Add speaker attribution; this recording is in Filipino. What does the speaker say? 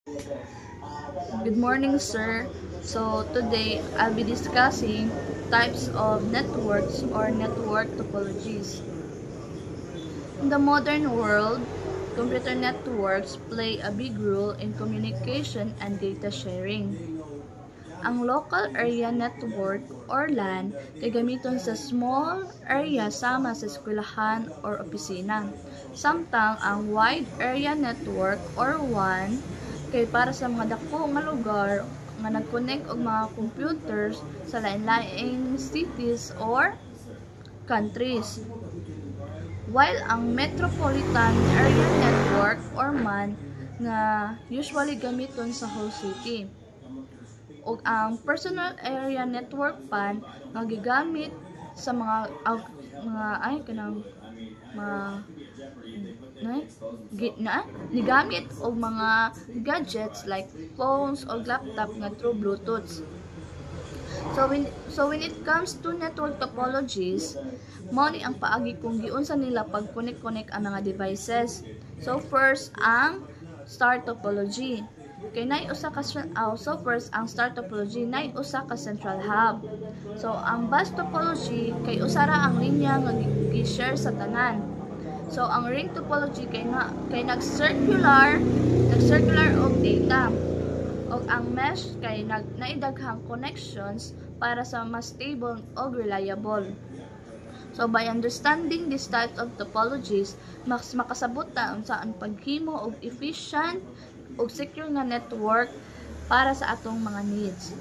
Speaker 1: Good morning, sir. So today I'll be discussing types of networks or network topologies. In the modern world, computer networks play a big role in communication and data sharing. Ang local area network or LAN kay gamiton sa small area sama sa eskwelahan or opisina. Samtang ang wide area network or WAN kay para sa mga dako nga lugar nga nag-connect og mga computers sa lain-laing cities or countries. While ang metropolitan area network or MAN nga usually gamiton sa whole city. Ug ang personal area network PAN nga gigamit sa mga gigamit og mga gadgets like phones o laptop nga through Bluetooth. So when it comes to network topologies, mao ni ang paagi kung giunsa nila pag connect ang mga devices. So first ang star topology. Kay nay usa ka so first ang star topology nay usa ka central hub. So ang bus topology kay usa ra ang linya nga gi-share sa tanan. So ang ring topology kay nag-circular og data. Og ang mesh kay naidaghang connections para sa mas stable og reliable. So by understanding these types of topologies, mas makasabot ta unsa ang paghimo og efficient ug secure nga network para sa atong mga needs.